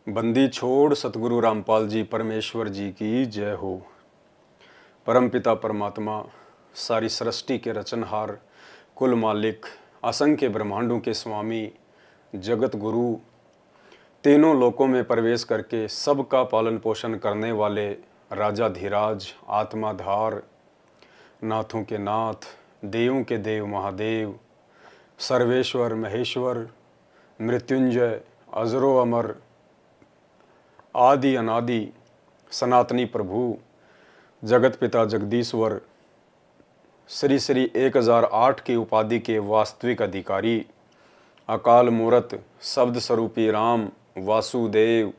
बंदी छोड़ सतगुरु रामपाल जी परमेश्वर जी की जय हो। परमपिता परमात्मा, सारी सृष्टि के रचनहार, कुल मालिक, असंख्य ब्रह्मांडों के स्वामी, जगत गुरु, तीनों लोकों में प्रवेश करके सबका पालन पोषण करने वाले राजा धीराज, आत्माधार, नाथों के नाथ, देवों के देव महादेव, सर्वेश्वर महेश्वर, मृत्युंजय, अजरो अमर, आदि अनादि, सनातनी प्रभु, जगत पिता जगदीश्वर, श्री श्री 1008 की उपाधि के वास्तविक अधिकारी, अकाल मूरत, शब्द स्वरूपी राम, वासुदेव,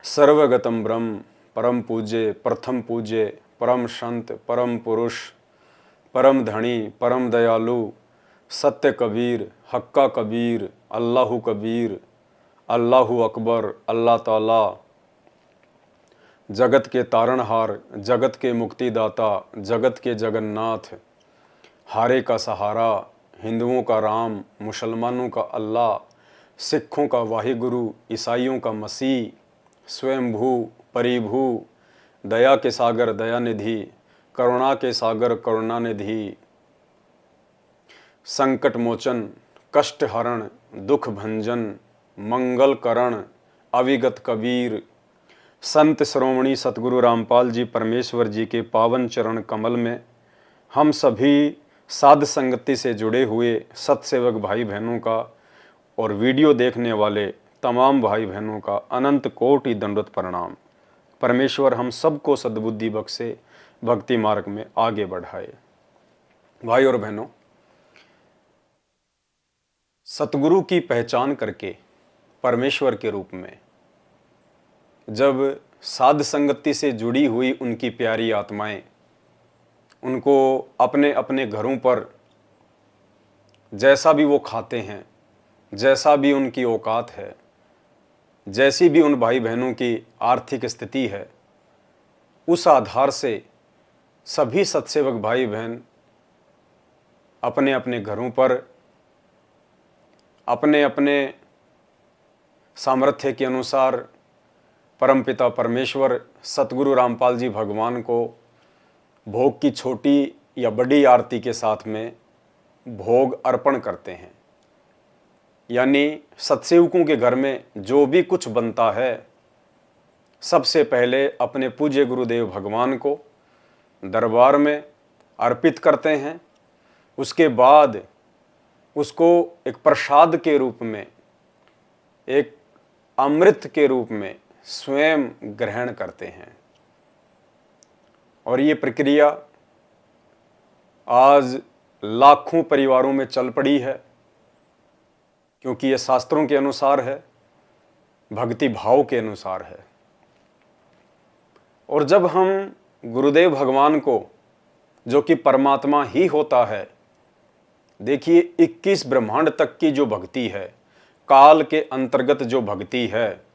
सर्वगतम ब्रह्म, परम पूज्य, प्रथम पूज्य, परम संत, परम पुरुष, परम धनी, परम दयालु, सत्य कबीर, हक्का कबीर, अल्लाहु कबीर, अल्लाहु अकबर, अल्लाह ताला, जगत के तारणहार, जगत के मुक्तिदाता, जगत के जगन्नाथ, हारे का सहारा, हिंदुओं का राम, मुसलमानों का अल्लाह, सिखों का वाहिगुरु, ईसाइयों का मसीह, स्वयंभू, परिभू, दया के सागर दयानिधि, करुणा के सागर करुणानिधि, संकट मोचन, कष्ट हरण, दुख भंजन, मंगल करण, अविगत कबीर, संत श्रोमणी सतगुरु रामपाल जी परमेश्वर जी के पावन चरण कमल में हम सभी साध संगति से जुड़े हुए सत्सेवक भाई बहनों का और वीडियो देखने वाले तमाम भाई बहनों का अनंत कोटि दंडवत प्रणाम। परमेश्वर हम सबको सद्बुद्धि बख्शे, भक्ति मार्ग में आगे बढ़ाए। भाई और बहनों, सतगुरु की पहचान करके परमेश्वर के रूप में जब साध संगति से जुड़ी हुई उनकी प्यारी आत्माएं उनको अपने अपने घरों पर जैसा भी वो खाते हैं, जैसा भी उनकी औकात है, जैसी भी उन भाई बहनों की आर्थिक स्थिति है, उस आधार से सभी सत्सेवक भाई बहन अपने अपने घरों पर अपने अपने सामर्थ्य के अनुसार परमपिता परमेश्वर सतगुरु रामपाल जी भगवान को भोग की छोटी या बड़ी आरती के साथ में भोग अर्पण करते हैं। यानी सत्सेवकों के घर में जो भी कुछ बनता है, सबसे पहले अपने पूज्य गुरुदेव भगवान को दरबार में अर्पित करते हैं। उसके बाद उसको एक प्रसाद के रूप में, एक अमृत के रूप में स्वयं ग्रहण करते हैं। और ये प्रक्रिया आज लाखों परिवारों में चल पड़ी है, क्योंकि ये शास्त्रों के अनुसार है, भक्ति भाव के अनुसार है। और जब हम गुरुदेव भगवान को, जो कि परमात्मा ही होता है, देखिए 21 ब्रह्मांड तक की जो भक्ति है, काल के अंतर्गत जो भक्ति है,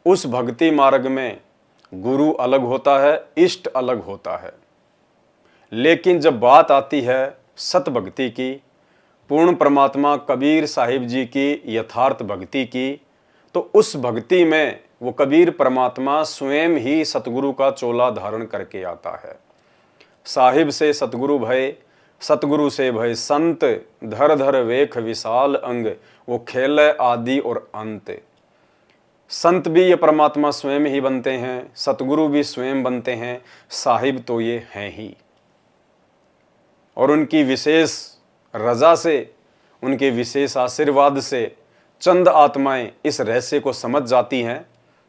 उस भक्ति मार्ग में गुरु अलग होता है, इष्ट अलग होता है। लेकिन जब बात आती है सत भक्ति की, पूर्ण परमात्मा कबीर साहिब जी की यथार्थ भक्ति की, तो उस भक्ति में वो कबीर परमात्मा स्वयं ही सतगुरु का चोला धारण करके आता है। साहिब से सतगुरु भय, सतगुरु से भय संत, धर धर वेख विशाल अंग, वो खेल आदि और अंत। संत भी ये परमात्मा स्वयं ही बनते हैं, सतगुरु भी स्वयं बनते हैं, साहिब तो ये हैं ही। और उनकी विशेष रजा से, उनके विशेष आशीर्वाद से चंद आत्माएं इस रहस्य को समझ जाती हैं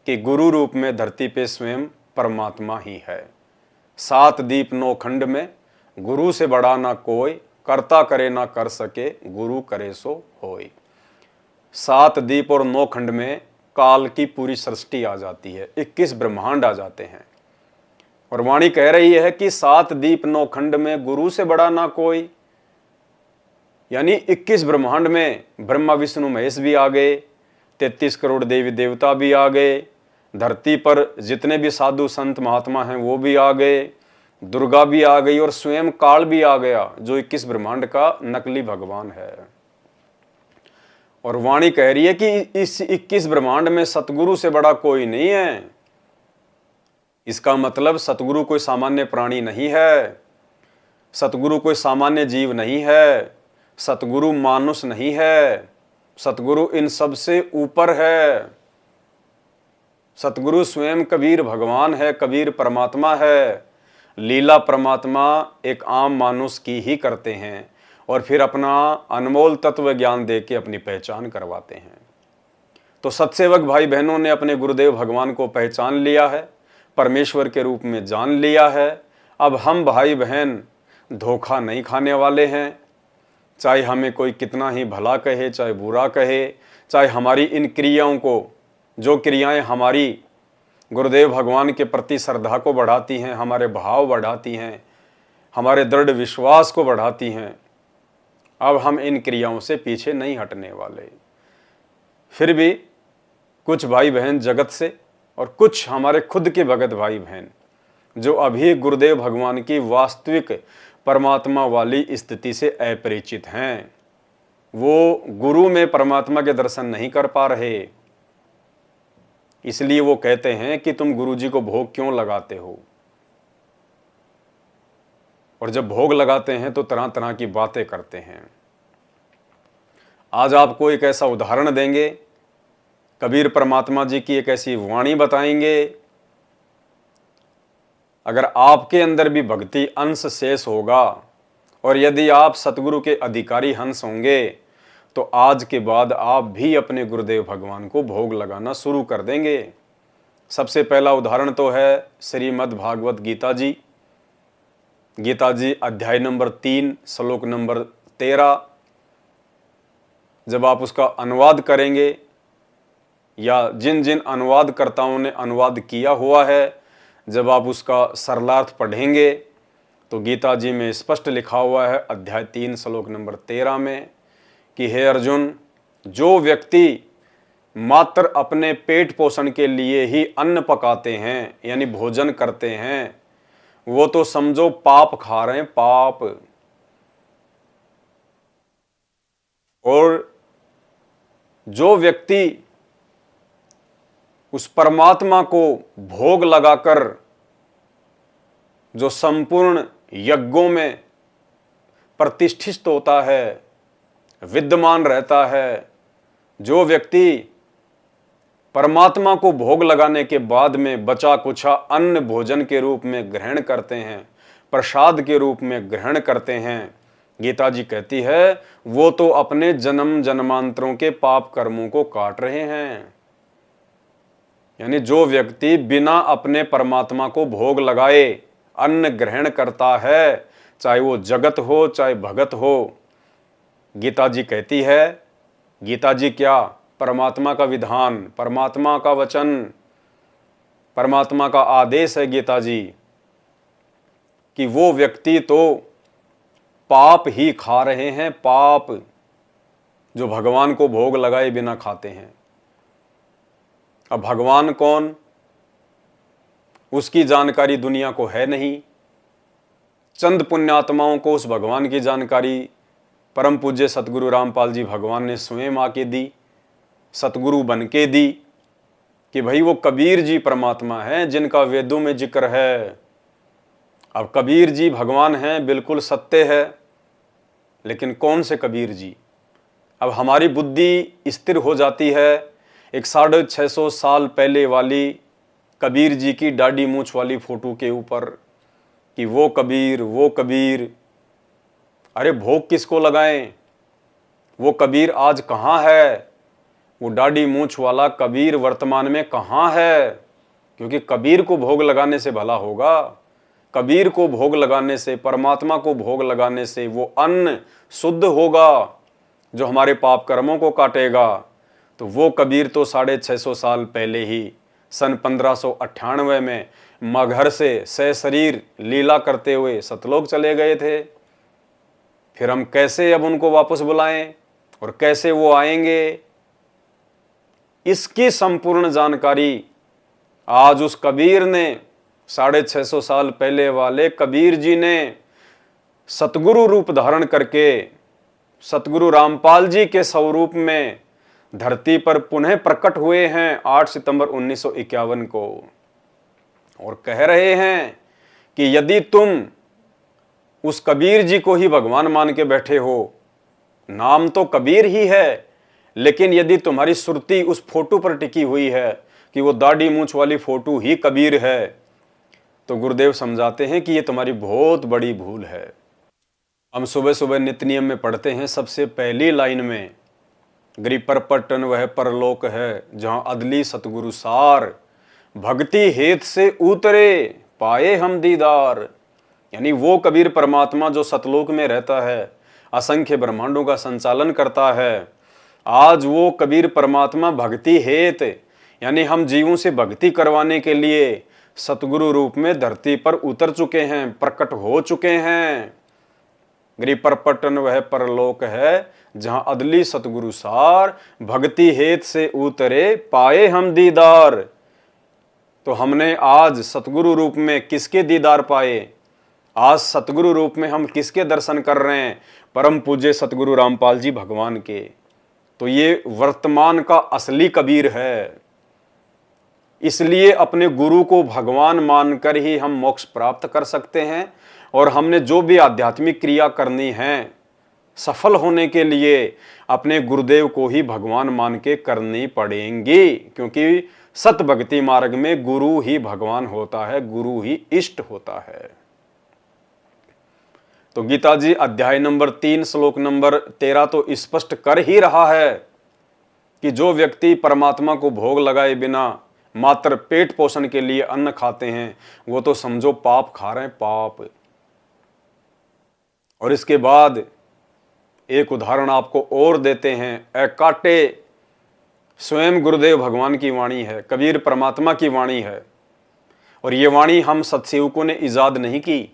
कि गुरु रूप में धरती पे स्वयं परमात्मा ही है। 7 दीप 9 खंड में गुरु से बड़ा ना कोई, करता करे ना कर सके, गुरु करे सो होय। 7 दीप और 9 खंड में काल की पूरी सृष्टि आ जाती है, 21 ब्रह्मांड आ जाते हैं। और वाणी कह रही है कि 7 दीप 9 खंड में गुरु से बड़ा ना कोई। यानी 21 ब्रह्मांड में ब्रह्मा विष्णु महेश भी आ गए, 33 करोड़ देवी देवता भी आ गए, धरती पर जितने भी साधु संत महात्मा हैं वो भी आ गए, दुर्गा भी आ गई और स्वयं काल भी आ गया, जो 21 ब्रह्मांड का नकली भगवान है। और वाणी कह रही है कि इस 21 ब्रह्मांड में सतगुरु से बड़ा कोई नहीं है। इसका मतलब सतगुरु कोई सामान्य प्राणी नहीं है, सतगुरु कोई सामान्य जीव नहीं है, सतगुरु मानुष नहीं है, सतगुरु इन सब से ऊपर है। सतगुरु स्वयं कबीर भगवान है, कबीर परमात्मा है। लीला परमात्मा एक आम मानुष की ही करते हैं और फिर अपना अनमोल तत्व ज्ञान दे के अपनी पहचान करवाते हैं। तो सत्सेवक भाई बहनों ने अपने गुरुदेव भगवान को पहचान लिया है, परमेश्वर के रूप में जान लिया है। अब हम भाई बहन धोखा नहीं खाने वाले हैं। चाहे हमें कोई कितना ही भला कहे, चाहे बुरा कहे, चाहे हमारी इन क्रियाओं को, जो क्रियाएं हमारी गुरुदेव भगवान के प्रति श्रद्धा को बढ़ाती हैं, हमारे भाव बढ़ाती हैं, हमारे दृढ़ विश्वास को बढ़ाती हैं, अब हम इन क्रियाओं से पीछे नहीं हटने वाले। फिर भी कुछ भाई बहन जगत से और कुछ हमारे खुद के भगत भाई बहन जो अभी गुरुदेव भगवान की वास्तविक परमात्मा वाली स्थिति से अपरिचित हैं, वो गुरु में परमात्मा के दर्शन नहीं कर पा रहे। इसलिए वो कहते हैं कि तुम गुरु जी को भोग क्यों लगाते हो। और जब भोग लगाते हैं तो तरह तरह की बातें करते हैं। आज आपको एक ऐसा उदाहरण देंगे, कबीर परमात्मा जी की एक ऐसी वाणी बताएंगे, अगर आपके अंदर भी भक्ति अंश शेष होगा और यदि आप सतगुरु के अधिकारी हंस होंगे तो आज के बाद आप भी अपने गुरुदेव भगवान को भोग लगाना शुरू कर देंगे। सबसे पहला उदाहरण तो है श्रीमद् भागवत गीता जी। गीता जी अध्याय नंबर 3 श्लोक नंबर 13। जब आप उसका अनुवाद करेंगे या जिन जिन अनुवादकर्ताओं ने अनुवाद किया हुआ है, जब आप उसका सरलार्थ पढ़ेंगे तो गीता जी में स्पष्ट लिखा हुआ है अध्याय 3 श्लोक नंबर 13 में कि हे अर्जुन, जो व्यक्ति मात्र अपने पेट पोषण के लिए ही अन्न पकाते हैं यानी भोजन करते हैं, वो तो समझो पाप खा रहे हैं, पाप। और जो व्यक्ति उस परमात्मा को भोग लगाकर जो संपूर्ण यज्ञों में प्रतिष्ठित होता है, विद्यमान रहता है, जो व्यक्ति परमात्मा को भोग लगाने के बाद में बचा कुछा अन्न भोजन के रूप में ग्रहण करते हैं, प्रसाद के रूप में ग्रहण करते हैं, गीता जी कहती है वो तो अपने जन्म जन्मांतरों के पाप कर्मों को काट रहे हैं। यानी जो व्यक्ति बिना अपने परमात्मा को भोग लगाए अन्न ग्रहण करता है, चाहे वो जगत हो चाहे भगत हो, गीता जी कहती है, गीता जी क्या, परमात्मा का विधान, परमात्मा का वचन, परमात्मा का आदेश है गीता जी, कि वो व्यक्ति तो पाप ही खा रहे हैं, पाप, जो भगवान को भोग लगाए बिना खाते हैं। अब भगवान कौन, उसकी जानकारी दुनिया को है नहीं। चंद पुण्यात्माओं को उस भगवान की जानकारी परम पूज्य सतगुरु रामपाल जी भगवान ने स्वयं आके दी, सतगुरु बन के दी, कि भाई वो कबीर जी परमात्मा हैं जिनका वेदों में जिक्र है। अब कबीर जी भगवान हैं, बिल्कुल सत्य है, लेकिन कौन से कबीर जी। अब हमारी बुद्धि स्थिर हो जाती है एक 650 साल पहले वाली कबीर जी की दाढ़ी मूंछ वाली फोटो के ऊपर, कि वो कबीर, वो कबीर। अरे भोग किसको लगाएं, वो कबीर आज कहाँ है, वो दाढ़ी मूंछ वाला कबीर वर्तमान में कहाँ है। क्योंकि कबीर को भोग लगाने से भला होगा, कबीर को भोग लगाने से, परमात्मा को भोग लगाने से वो अन्न शुद्ध होगा जो हमारे पाप कर्मों को काटेगा। तो वो कबीर तो 650 साल पहले ही सन 1598 में मगहर से सशरीर लीला करते हुए सतलोक चले गए थे। फिर हम कैसे अब उनको वापस बुलाएं और कैसे वो आएंगे, इसकी संपूर्ण जानकारी आज उस कबीर ने, 650 साल पहले वाले कबीर जी ने सतगुरु रूप धारण करके, सतगुरु रामपाल जी के स्वरूप में धरती पर पुनः प्रकट हुए हैं 8 सितंबर 1951 को, और कह रहे हैं कि यदि तुम उस कबीर जी को ही भगवान मान के बैठे हो, नाम तो कबीर ही है, लेकिन यदि तुम्हारी सुरती उस फोटो पर टिकी हुई है कि वो दाढ़ी मूंछ वाली फोटो ही कबीर है, तो गुरुदेव समझाते हैं कि ये तुम्हारी बहुत बड़ी भूल है। हम सुबह सुबह नित्य नियम में पढ़ते हैं, सबसे पहली लाइन में, गिरि पर पट्टन वह परलोक है जहां अदली सतगुरु सार, भक्ति हेत से उतरे पाए हम दीदार। यानी वो कबीर परमात्मा जो सतलोक में रहता है, असंख्य ब्रह्मांडों का संचालन करता है, आज वो कबीर परमात्मा भक्ति हेत, यानी हम जीवों से भक्ति करवाने के लिए सतगुरु रूप में धरती पर उतर चुके हैं, प्रकट हो चुके हैं। गिरि पर पट्टन वह परलोक है जहां अदली सतगुरु सार, भक्ति हेत से उतरे पाए हम दीदार। तो हमने आज सतगुरु रूप में किसके दीदार पाए? आज सतगुरु रूप में हम किसके दर्शन कर रहे हैं? परम पूज्य सतगुरु रामपाल जी भगवान के। तो ये वर्तमान का असली कबीर है। इसलिए अपने गुरु को भगवान मानकर ही हम मोक्ष प्राप्त कर सकते हैं, और हमने जो भी आध्यात्मिक क्रिया करनी है सफल होने के लिए अपने गुरुदेव को ही भगवान मान के करनी पड़ेंगी, क्योंकि सत भक्ति मार्ग में गुरु ही भगवान होता है, गुरु ही इष्ट होता है। तो गीता जी अध्याय नंबर 3 श्लोक नंबर 13 तो स्पष्ट कर ही रहा है कि जो व्यक्ति परमात्मा को भोग लगाए बिना मात्र पेट पोषण के लिए अन्न खाते हैं, वो तो समझो पाप खा रहे हैं, पाप। और इसके बाद एक उदाहरण आपको और देते हैं। ए काटे, स्वयं गुरुदेव भगवान की वाणी है, कबीर परमात्मा की वाणी है, और ये वाणी हम सत्सेवकों ने इजाद नहीं की,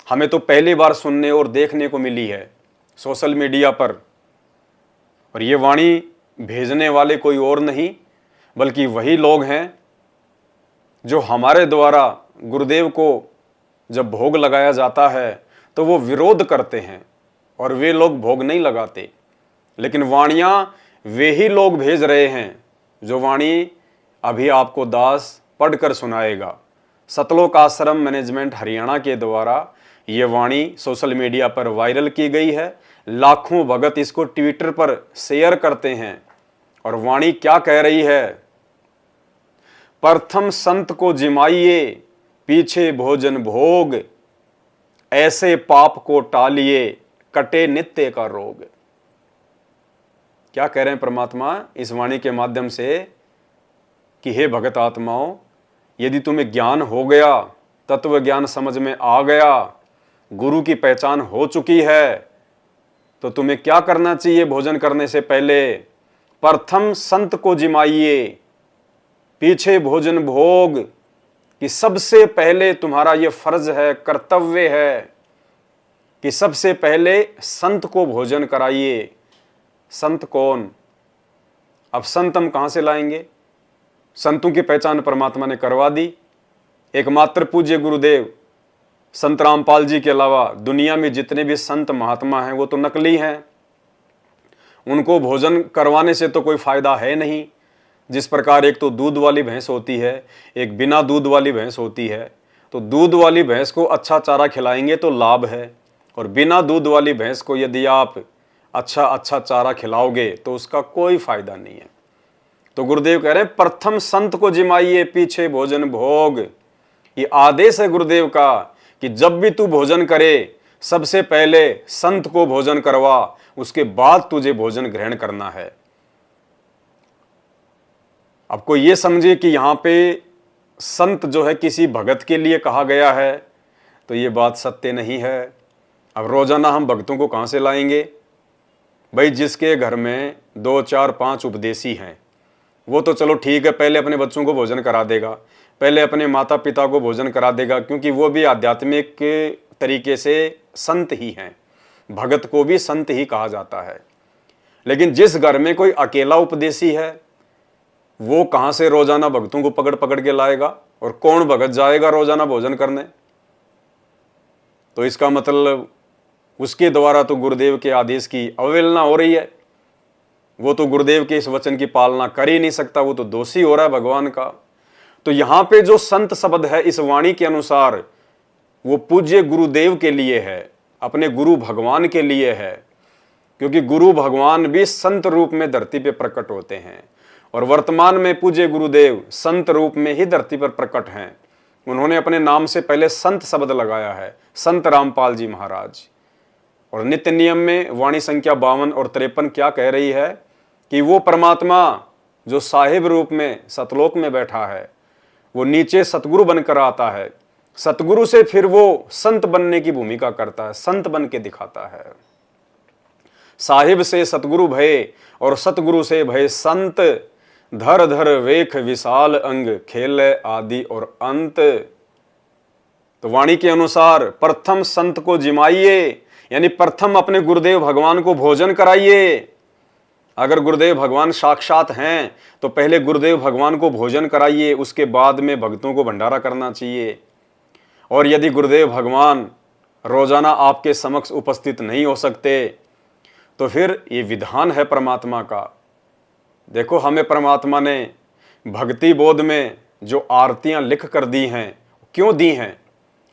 हमें तो पहली बार सुनने और देखने को मिली है सोशल मीडिया पर। और ये वाणी भेजने वाले कोई और नहीं बल्कि वही लोग हैं जो हमारे द्वारा गुरुदेव को जब भोग लगाया जाता है तो वो विरोध करते हैं, और वे लोग भोग नहीं लगाते। लेकिन वाणियाँ वे ही लोग भेज रहे हैं जो वाणी अभी आपको दास पढ़कर सुनाएगा। सतलोक आश्रम मैनेजमेंट हरियाणा के द्वारा ये वाणी सोशल मीडिया पर वायरल की गई है। लाखों भगत इसको ट्विटर पर शेयर करते हैं। और वाणी क्या कह रही है? प्रथम संत को जिमाइए, पीछे भोजन भोग, ऐसे पाप को टालिए, कटे नित्य का रोग। क्या कह रहे हैं परमात्मा इस वाणी के माध्यम से? कि हे भगत आत्माओं, यदि तुम्हें ज्ञान हो गया, तत्व ज्ञान समझ में आ गया, गुरु की पहचान हो चुकी है, तो तुम्हें क्या करना चाहिए भोजन करने से पहले? प्रथम संत को जिमाइए, पीछे भोजन भोग। कि सबसे पहले तुम्हारा यह फर्ज है, कर्तव्य है कि सबसे पहले संत को भोजन कराइए। संत कौन? अब संत हम कहां से लाएंगे? संतों की पहचान परमात्मा ने करवा दी। एकमात्र पूज्य गुरुदेव संत रामपाल जी के अलावा दुनिया में जितने भी संत महात्मा हैं वो तो नकली हैं। उनको भोजन करवाने से तो कोई फायदा है नहीं। जिस प्रकार एक तो दूध वाली भैंस होती है, एक बिना दूध वाली भैंस होती है। तो दूध वाली भैंस को अच्छा चारा खिलाएंगे तो लाभ है, और बिना दूध वाली भैंस को यदि आप अच्छा चारा खिलाओगे तो उसका कोई फायदा नहीं है। तो गुरुदेव कह रहे हैं प्रथम संत को जिमाइए, पीछे भोजन भोग। ये आदेश है गुरुदेव का कि जब भी तू भोजन करे सबसे पहले संत को भोजन करवा, उसके बाद तुझे भोजन ग्रहण करना है। अब कोई ये समझे कि यहां पे संत जो है किसी भगत के लिए कहा गया है, तो ये बात सत्य नहीं है। अब रोजाना हम भक्तों को कहां से लाएंगे? भाई जिसके घर में 2, 4, 5 उपदेशी हैं वो तो चलो ठीक है, पहले अपने बच्चों को भोजन करा देगा, पहले अपने माता पिता को भोजन करा देगा, क्योंकि वो भी आध्यात्मिक तरीके से संत ही हैं। भगत को भी संत ही कहा जाता है। लेकिन जिस घर में कोई अकेला उपदेशी है वो कहां से रोजाना भक्तों को पकड़ पकड़ के लाएगा? और कौन भगत जाएगा रोजाना भोजन करने? तो इसका मतलब उसके द्वारा तो गुरुदेव के आदेश की अवहेलना हो रही है। वो तो गुरुदेव के इस वचन की पालना कर ही नहीं सकता, वो तो दोषी हो रहा है भगवान का। तो यहां पे जो संत शब्द है इस वाणी के अनुसार वो पूज्य गुरुदेव के लिए है, अपने गुरु भगवान के लिए है, क्योंकि गुरु भगवान भी संत रूप में धरती पे प्रकट होते हैं और वर्तमान में पूज्य गुरुदेव संत रूप में ही धरती पर प्रकट हैं। उन्होंने अपने नाम से पहले संत शब्द लगाया है, संत रामपाल जी महाराज। और नित्य नियम में वाणी संख्या 52 और 53 क्या कह रही है कि वो परमात्मा जो साहिब रूप में सतलोक में बैठा है वो नीचे सतगुरु बनकर आता है, सतगुरु से फिर वो संत बनने की भूमिका करता है, संत बन के दिखाता है। साहिब से सतगुरु भय और सतगुरु से भय संत, धर धर वेख विशाल अंग, खेल आदि और अंत। तो वाणी के अनुसार प्रथम संत को जिमाइए, यानी प्रथम अपने गुरुदेव भगवान को भोजन कराइए। अगर गुरुदेव भगवान साक्षात हैं तो पहले गुरुदेव भगवान को भोजन कराइए, उसके बाद में भक्तों को भंडारा करना चाहिए। और यदि गुरुदेव भगवान रोजाना आपके समक्ष उपस्थित नहीं हो सकते तो फिर ये विधान है परमात्मा का। देखो, हमें परमात्मा ने भक्ति बोध में जो आरतियां लिख कर दी हैं, क्यों दी हैं?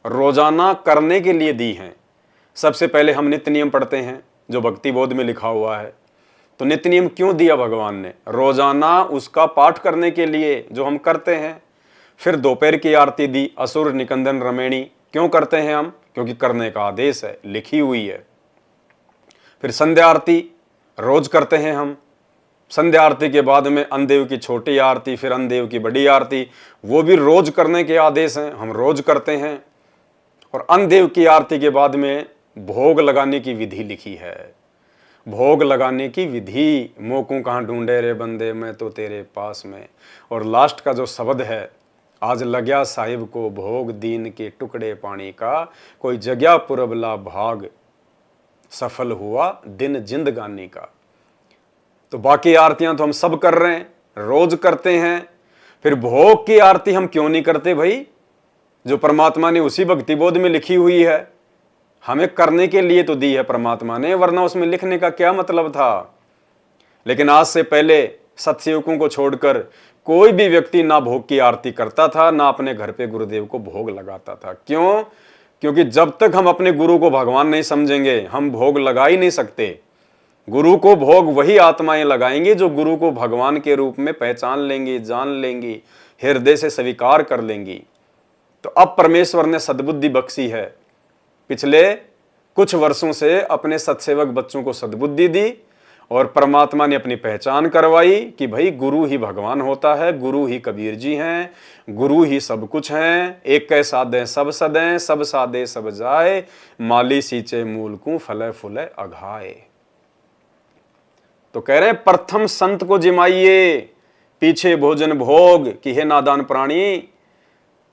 रोजाना करने के लिए दी हैं। सबसे पहले हम नित्य नियम पढ़ते हैं जो भक्ति बोध में लिखा हुआ है। तो नित्य नियम क्यों दिया भगवान ने? रोजाना उसका पाठ करने के लिए जो हम करते हैं। फिर दोपहर की आरती दी, असुर निकंदन रमेणी, क्यों करते हैं हम? क्योंकि करने का आदेश है, लिखी हुई है। फिर संध्या आरती रोज करते हैं हम। संध्या आरती के बाद में अनदेव की छोटी आरती, फिर अनदेव की बड़ी आरती, वो भी रोज करने के आदेश हैं, हम रोज करते हैं। और अनदेव की आरती के बाद में भोग लगाने की विधि लिखी है। भोग लगाने की विधि, मोकू कहाँ ढूंढे रे बंदे, मैं तो तेरे पास में। और लास्ट का जो शब्द है, आज लग्या साहिब को भोग, दीन के टुकड़े पानी का, कोई जग्या पुरबला भाग, सफल हुआ दिन जिंदगानी का। तो बाकी आरतियां तो हम सब कर रहे हैं, रोज करते हैं। फिर भोग की आरती हम क्यों नहीं करते भाई? जो परमात्मा ने उसी भक्ति बोध में लिखी हुई है, हमें करने के लिए तो दी है परमात्मा ने, वरना उसमें लिखने का क्या मतलब था? लेकिन आज से पहले सत्सेवकों को छोड़कर कोई भी व्यक्ति ना भोग की आरती करता था, ना अपने घर पे गुरुदेव को भोग लगाता था। क्यों? क्योंकि जब तक हम अपने गुरु को भगवान नहीं समझेंगे, हम भोग लगा ही नहीं सकते। गुरु को भोग वही आत्माएं लगाएंगी जो गुरु को भगवान के रूप में पहचान लेंगी, जान लेंगी, हृदय से स्वीकार कर लेंगी। तो अब परमेश्वर ने सद्बुद्धि बख्शी है। पिछले कुछ वर्षों से अपने सत्सेवक बच्चों को सद्बुद्धि दी और परमात्मा ने अपनी पहचान करवाई कि भाई गुरु ही भगवान होता है, गुरु ही कबीर जी हैं, गुरु ही सब कुछ हैं। एक कै साधे सब सदें, सब साधे सब जाए, माली सींचे मूल को, फले फूले अघाए। तो कह रहे प्रथम संत को जिमाइए, पीछे भोजन भोग कि हे नादान प्राणी,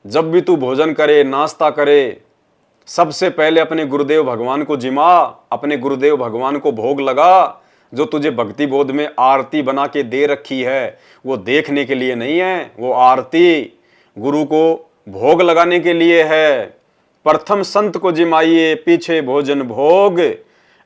जब भी तू भोजन करे, नाश्ता करे, सबसे पहले अपने गुरुदेव भगवान को जिमा, अपने गुरुदेव भगवान को भोग लगा। जो तुझे भक्ति बोध में आरती बना के दे रखी है वो देखने के लिए नहीं है, वो आरती गुरु को भोग लगाने के लिए है। प्रथम संत को जिमाइए, पीछे भोजन भोग,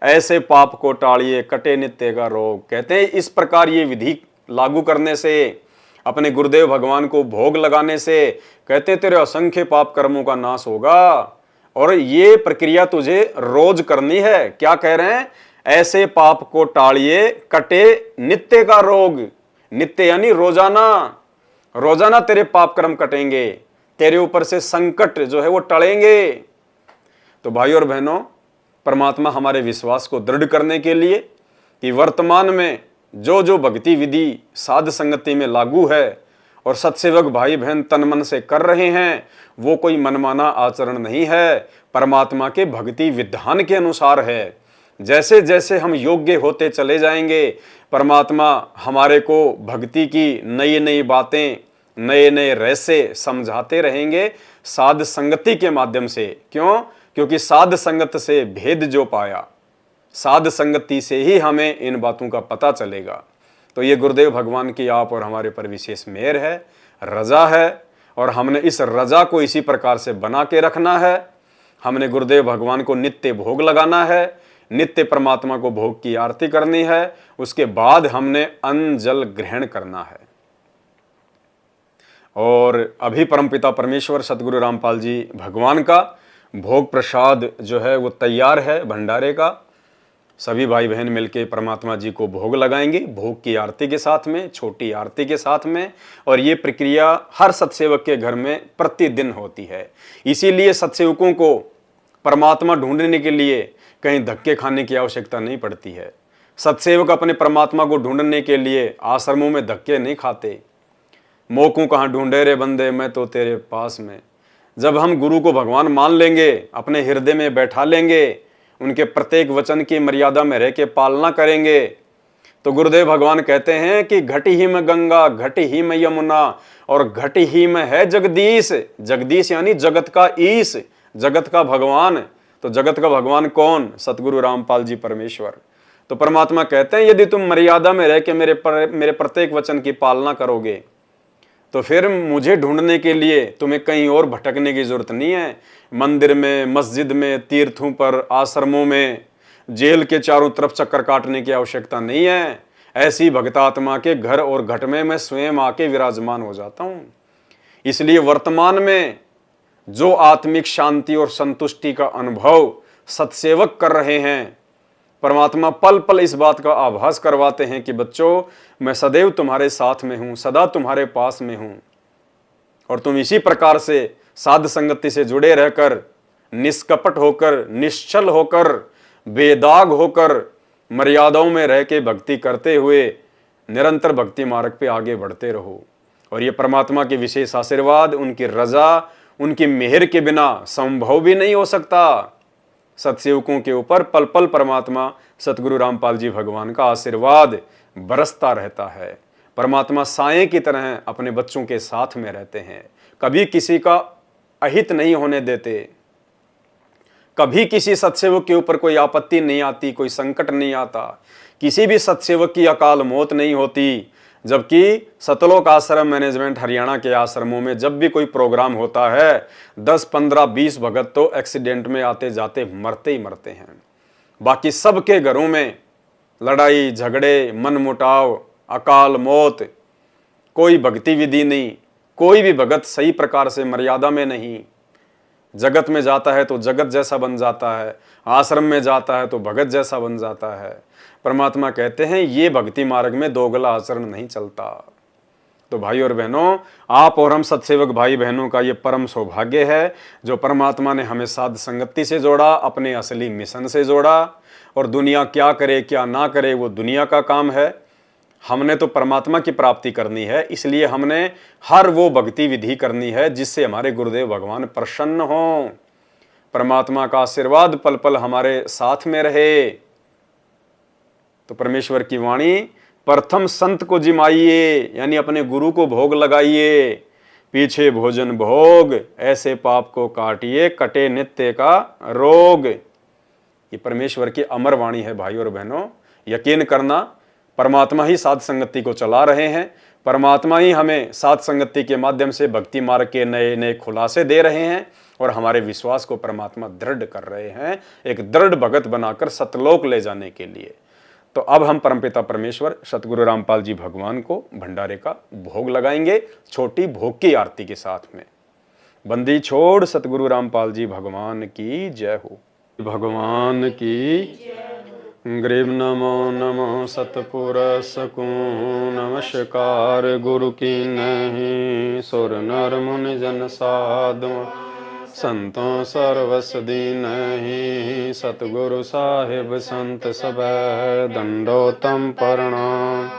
ऐसे पाप को टालिए, कटे नित्य का रोग। कहते हैं इस प्रकार ये विधि लागू करने से, अपने गुरुदेव भगवान को भोग लगाने से, कहते तेरे असंख्य पाप कर्मों का नाश होगा। और ये प्रक्रिया तुझे रोज करनी है। क्या कह रहे हैं? ऐसे पाप को टालिए, कटे नित्य का रोग। नित्य यानी रोजाना, रोजाना तेरे पाप कर्म कटेंगे, तेरे ऊपर से संकट जो है वो टलेंगे। तो भाइयों और बहनों, परमात्मा हमारे विश्वास को दृढ़ करने के लिए कि वर्तमान में जो जो भक्ति विधि साध संगति में लागू है और सत्सेवक भाई बहन तन मन से कर रहे हैं, वो कोई मनमाना आचरण नहीं है, परमात्मा के भक्ति विधान के अनुसार है। जैसे जैसे हम योग्य होते चले जाएंगे, परमात्मा हमारे को भक्ति की नई नई बातें, नए नए रहस्य समझाते रहेंगे साध संगति के माध्यम से। क्यों? क्योंकि साध संगत से भेद जो पाया, साध संगति से ही हमें इन बातों का पता चलेगा। तो ये गुरुदेव भगवान की आप और हमारे पर विशेष मेहर है, रजा है, और हमने इस रजा को इसी प्रकार से बना के रखना है। हमने गुरुदेव भगवान को नित्य भोग लगाना है, नित्य परमात्मा को भोग की आरती करनी है। उसके बाद हमने अन्न जल ग्रहण करना है। और अभी परमपिता परमेश्वर सतगुरु रामपाल जी भगवान का भोग प्रसाद जो है वो तैयार है भंडारे का। सभी भाई बहन मिलके परमात्मा जी को भोग लगाएंगे, भोग की आरती के साथ में, छोटी आरती के साथ में। और ये प्रक्रिया हर सत्सेवक के घर में प्रतिदिन होती है। इसीलिए सत्सेवकों को परमात्मा ढूंढने के लिए कहीं धक्के खाने की आवश्यकता नहीं पड़ती है। सत्सेवक अपने परमात्मा को ढूंढने के लिए आश्रमों में धक्के नहीं खाते। मोकू कहाँ ढूंढे रे बंदे, मैं तो तेरे पास में। जब हम गुरु को भगवान मान लेंगे, अपने हृदय में बैठा लेंगे, उनके प्रत्येक वचन की मर्यादा में रह के पालना करेंगे, तो गुरुदेव भगवान कहते हैं कि घटी ही में गंगा, घटी ही में यमुना और घटी ही में है जगदीश। जगदीश यानी जगत का ईश, जगत का भगवान। तो जगत का भगवान कौन? सतगुरु रामपाल जी परमेश्वर। तो परमात्मा कहते हैं यदि तुम मर्यादा में रह के मेरे प्रत्येक वचन की पालना करोगे तो फिर मुझे ढूंढने के लिए तुम्हें कहीं और भटकने की जरूरत नहीं है। मंदिर में, मस्जिद में, तीर्थों पर, आश्रमों में, जेल के चारों तरफ चक्कर काटने की आवश्यकता नहीं है। ऐसी भक्तात्मा के घर और घट में मैं स्वयं आके विराजमान हो जाता हूं। इसलिए वर्तमान में जो आत्मिक शांति और संतुष्टि का अनुभव सत्सेवक कर रहे हैं, परमात्मा पल पल इस बात का आभास करवाते हैं कि बच्चों, मैं सदैव तुम्हारे साथ में हूं, सदा तुम्हारे पास में हूं। और तुम इसी प्रकार से साध संगति से जुड़े रहकर, निष्कपट होकर, निश्चल होकर, बेदाग होकर, मर्यादाओं में रह के भक्ति करते हुए निरंतर भक्ति मार्ग पे आगे बढ़ते रहो। और ये परमात्मा के विशेष आशीर्वाद, उनकी रजा, उनकी मेहर के बिना संभव भी नहीं हो सकता। सत्सेवकों के ऊपर पल पल परमात्मा सतगुरु रामपाल जी भगवान का आशीर्वाद बरसता रहता है। परमात्मा साए की तरह अपने बच्चों के साथ में रहते हैं, कभी किसी का अहित नहीं होने देते, कभी किसी सत्सेवक के ऊपर कोई आपत्ति नहीं आती, कोई संकट नहीं आता, किसी भी सत्सेवक की अकाल मौत नहीं होती। जबकि सतलोक आश्रम मैनेजमेंट हरियाणा के आश्रमों में जब भी कोई प्रोग्राम होता है 10, 15, 20 भगत तो एक्सीडेंट में आते जाते मरते ही मरते हैं। बाकी सबके घरों में लड़ाई झगड़े, मनमुटाव, अकाल मौत, कोई भक्ति विधि नहीं, कोई भी भगत सही प्रकार से मर्यादा में नहीं। जगत में जाता है तो जगत जैसा बन जाता है, आश्रम में जाता है तो भगत जैसा बन जाता है। परमात्मा कहते हैं ये भक्ति मार्ग में दोगला आचरण नहीं चलता। तो भाई और बहनों, आप और हम सत्सेवक भाई बहनों का ये परम सौभाग्य है जो परमात्मा ने हमें साध संगति से जोड़ा, अपने असली मिशन से जोड़ा। और दुनिया क्या करे क्या ना करे वो दुनिया का काम है। हमने तो परमात्मा की प्राप्ति करनी है, इसलिए हमने हर वो भक्ति विधि करनी है जिससे हमारे गुरुदेव भगवान प्रसन्न हों, परमात्मा का आशीर्वाद पल पल हमारे साथ में रहे। तो परमेश्वर की वाणी, प्रथम संत को जिमाइए, यानी अपने गुरु को भोग लगाइए, पीछे भोजन भोग, ऐसे पाप को काटिए, कटे नित्य का रोग। ये परमेश्वर की अमर वाणी है भाई और बहनों। यकीन करना, परमात्मा ही साध संगति को चला रहे हैं, परमात्मा ही हमें साध संगति के माध्यम से भक्ति मार्ग के नए नए खुलासे दे रहे हैं और हमारे विश्वास को परमात्मा दृढ़ कर रहे हैं, एक दृढ़ भगत बनाकर सतलोक ले जाने के लिए। तो अब हम परमपिता परमेश्वर सतगुरु रामपाल जी भगवान को भंडारे का भोग लगाएंगे, छोटी भोग की आरती के साथ में। बंदी छोड़ सतगुरु रामपाल जी भगवान की जय हो। भगवान की ग्रीव नमो नमो सतपुरुष को नमस्कार। गुरु की नहीं सुर नर मुनि जन साधु, संतों सर्वस दीन ही। सतगुरु साहिब संत सब दंडोतम प्रणाम।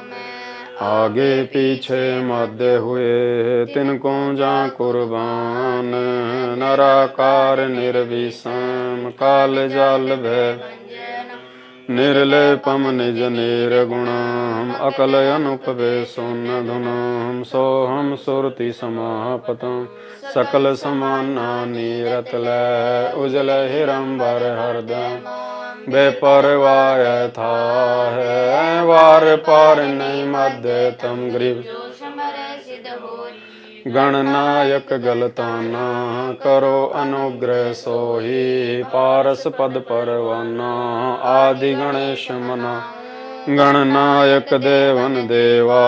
आगे पीछे मध्य हुए तिनको जा कुर्बान। नराकार निर्विषम काल जाल भय, निर्लेपम निज निर्गुणम। अकल अनुपवेशो न धुनम। सोहम सुरति समापतम, सकल समाना नीरत लय। उजल हिरंबर हरदम, बेपरवाह था है। वार पार नहीं मध्य तम ग्रीव, गणनायक गलताना करो अनुग्रह सोही पारस पद परवाना आदि गणेश मना गणनायक देवन देवा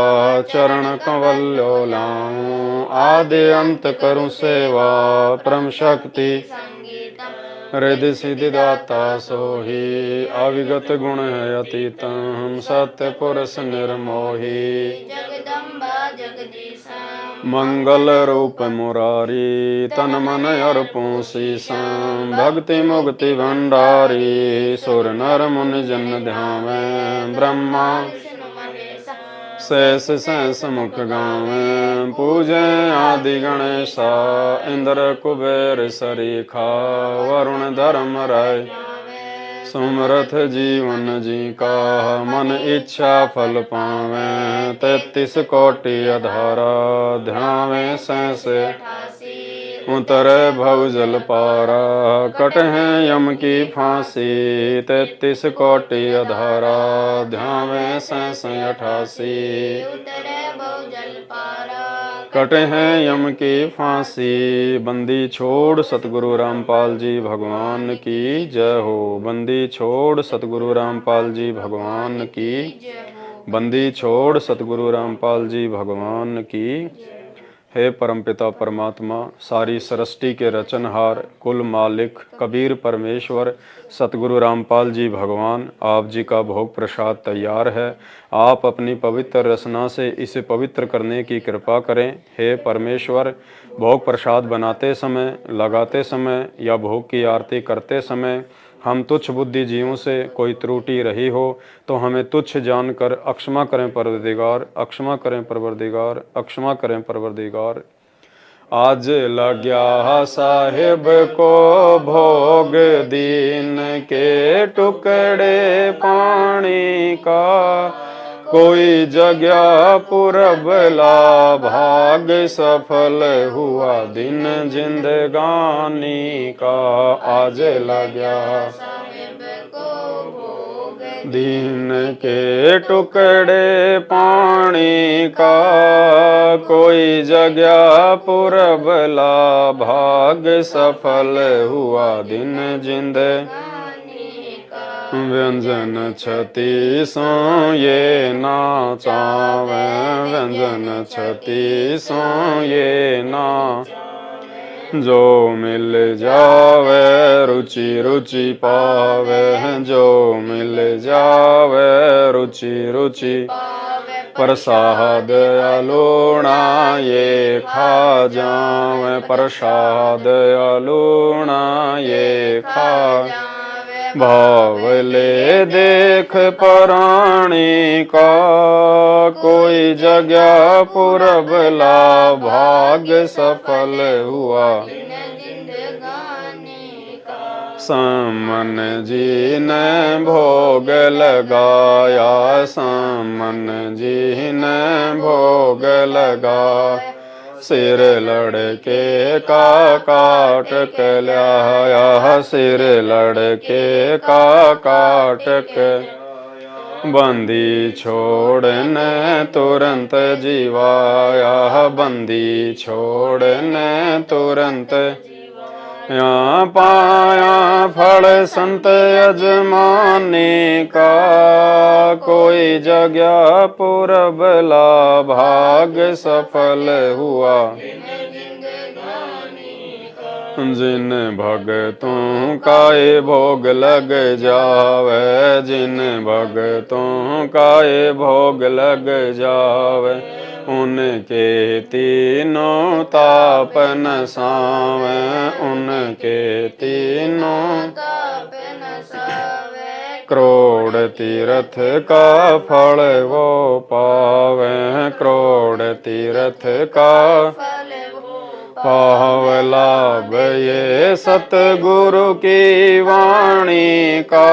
चरण कंवल्यो लाऊं आदि अंत करूं सेवा परम शक्ति हृदय सिद्धि दाता सोही अविगत गुण है अतीतम सत्य पुरुष निर्मोही जगदम्बा जगदीशा मंगल रूप मुरारी तन मन अर्पों शीशम भक्ति मुक्ति भंडारी सुर नर मुनि जन ध्यावे ब्रह्मा शेष शेष मुख गावे पूजे आदि गणेशा इंद्र कुबेर सरीखा वरुण धर्म राय सुमरथ जीवन जी का मन इच्छा फल पावे 33 कोटि अधारा ध्यावे सैसे उतरे भव जल पारा कटहे यम की फांसी 33 कोटि अधारा ध्यावे सैसे 88 कटे हैं यम की फांसी बंदी छोड़ सतगुरु रामपाल जी भगवान की जय हो बंदी छोड़ सतगुरु रामपाल जी भगवान की बंदी छोड़ सतगुरु रामपाल जी भगवान की हे परमपिता परमात्मा सारी सृष्टि के रचनहार कुल मालिक कबीर परमेश्वर सतगुरु रामपाल जी भगवान आप जी का भोग प्रसाद तैयार है। आप अपनी पवित्र रचना से इसे पवित्र करने की कृपा करें। हे परमेश्वर भोग प्रसाद बनाते समय लगाते समय या भोग की आरती करते समय हम तुच्छ बुद्धि जीवों से कोई त्रुटि रही हो तो हमें तुच्छ जानकर अक्षमा करें परवरदिगार अक्षमा करें परवरदिगार अक्षमा करें परवरदिगार। आज लग्या साहिब को भोग दीन के टुकड़े पानी का कोई जगह पुरबला भाग सफल हुआ दिन जिंदगानी का। आज लग्या दीन के टुकड़े पानी का कोई जगह पुरबला भाग सफल हुआ दिन जिंद व्यंजन छति सो ये ना चावे व्यंजन छति सो ये ना जो मिल जावे रुचि रुचि पावे जो मिल जावे रुचि रुचि प्रसाद अलूणा ये खा जावे प्रसाद अलूणा ये खा भाव ले देख प्राणी का कोई जगह पुरबला भाग सफल हुआ सामन जी ने भोग लगाया सामन जी ने भोग लगाया सिर लड़के का काट के लाया सिर लड़के का काट के बंदी छोड़ने तुरंत जीवाया बंदी छोड़ने तुरंत यहाँ पाया फल संत यजमानी का कोई जगह पुरबला भाग सफल हुआ जिन भगतों का ये भोग लग जावे जिन भगतों का ये भोग लग जावे उनके तीनों ताप नसावे उनके तीनों करोड़ तीर्थ का फल वो पावे करोड़ तीर्थ का पाव लाभ ये सतगुरु की वाणी का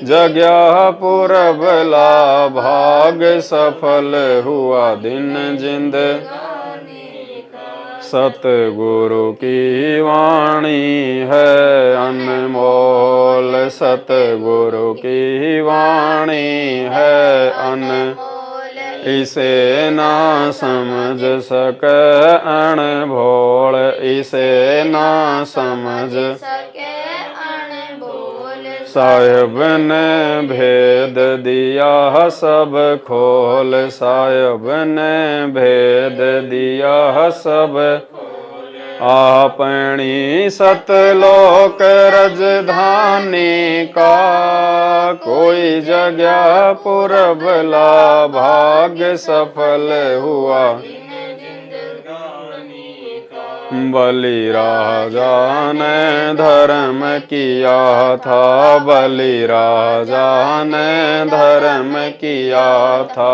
जगह पुरबला भाग सफल हुआ दिन जिंद सतगुरु की वाणी है अनमोल सतगुरु की वाणी है अनमोल इसे ना समझ सके अणभोल, इसे ना समझ सके अनबोल। साहिब ने भेद दिया सब खोल, साहिब ने भेद दिया सब। आपनी सतलोक रजधानी का, कोई जगह पुरबला भाग सफल हुआ। बलि राजा ने धर्म किया था, बलि राजा ने धर्म किया था।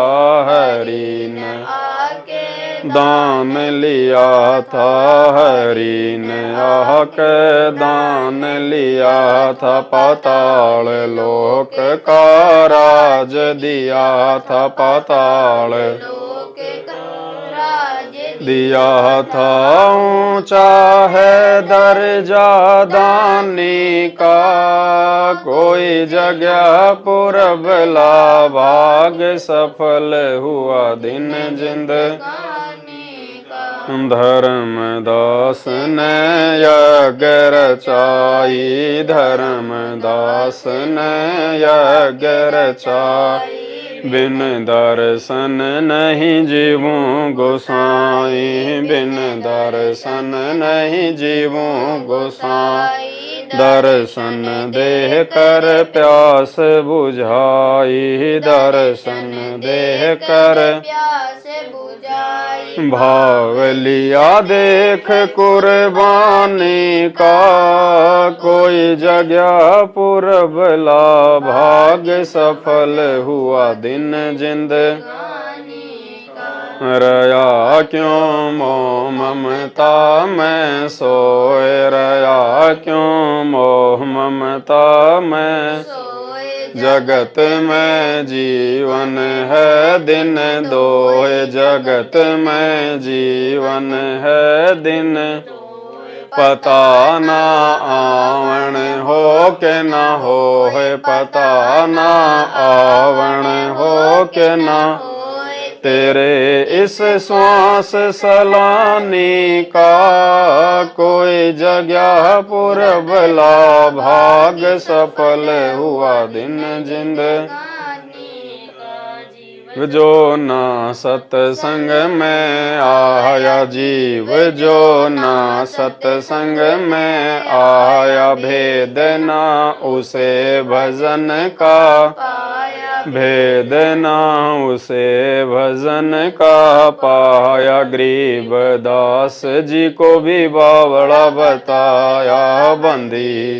हरि ने आके दान लिया था, हरि ने आके दान लिया था। पाताल लोक का राज दिया था, पाताल लोक का राज दिया था। ऊंचा है दर्जा दानी का, कोई जगह पुरबला भाग सफल हुआ दिन जिंद। कहानी का। धर्मदास ने यज्ञ रचाई, धर्मदास ने यज्ञ रचाई। बिन दर्शन नहीं जीवूं गोसाई, बिन दर्शन नहीं जीवूं गोसाई। दर्शन देह कर प्यास बुझाई, दर्शन देह कर प्यास बुझाई। भाव लिया देख कुर्बानी का, कोई जगह पुरबला भाग सफल हुआ दिन जिंद। रया क्यों मोह ममता में सोए, रया क्यों मोह ममता में। जगत में जीवन है दिन दोए, जगत में जीवन है दिन। पता ना आवण हो के ना हो है, पता ना आवण हो के ना। तेरे इस श्वास सलानी का, कोई जगह पुरबला भाग सफल हुआ दिन जिंद। जो ना सत्संग में आया जीव, जो ना सत्संग में आया। भेद ना उसे भजन का, भेद ना उसे भजन का पाया। गरीब दास जी को भी बावड़ा बताया, बंदी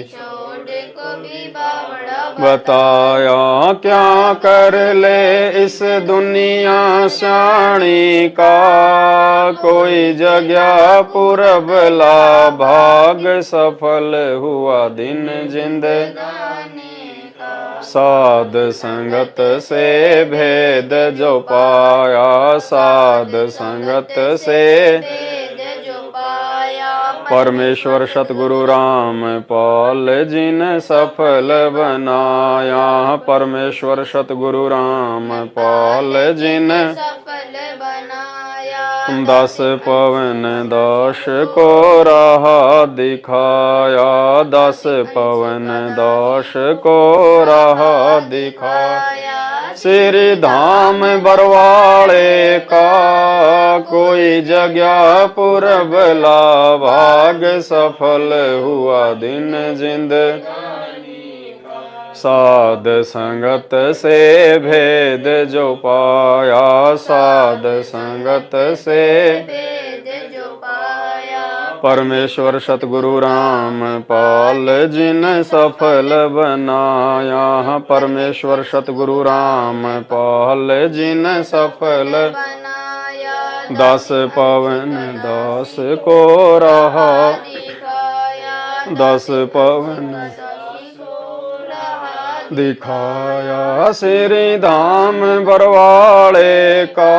को भी बावड़ा बताया। क्या कर ले इस दुनिया शाणी का, कोई जगह पुरबला भाग सफल हुआ दिन जिंद। साध संगत से भेद जो पाया, साध संगत से भेद जो पाया। परमेश्वर सतगुरु राम पाल जिन सफल बनाया, परमेश्वर सतगुरु राम पाल जिन सफल बनाया। 10 पवन 10 को राह दिखाया, 10 पवन 10 को राह दिखाया। श्री धाम बरवाड़े का, कोई जगह पुरबला भाग सफल हुआ दिन जिंद। साध संगत से भेद जो पाया, साध संगत से भेद जो पाया। परमेश्वर सतगुरु राम पाल जिन सफल बनाया, परमेश्वर सतगुरु राम पाल जिन सफल बनाया। 10 पवन 10 को राह दिखाया। 10 पवन को राह दिखाया। श्री धाम बरवाड़े का,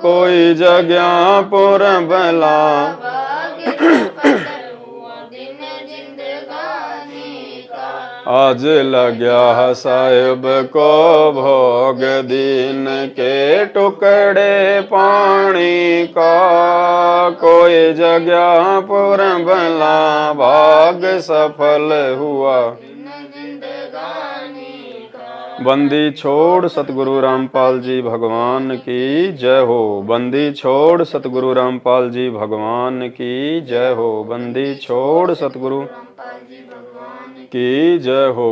कोई जगह पुरबला भाग्य सफल हुआ दिन जिंदगानी का। आज लग्या साहेब को भोग दीन के टुकड़े पानी का, कोई जगह पुर भला भाग सफल हुआ बंदी छोड़ सतगुरु रामपाल जी भगवान की जय हो। बंदी छोड़ सतगुरु रामपाल जी भगवान की जय हो। बंदी छोड़ सतगुरु की जय हो।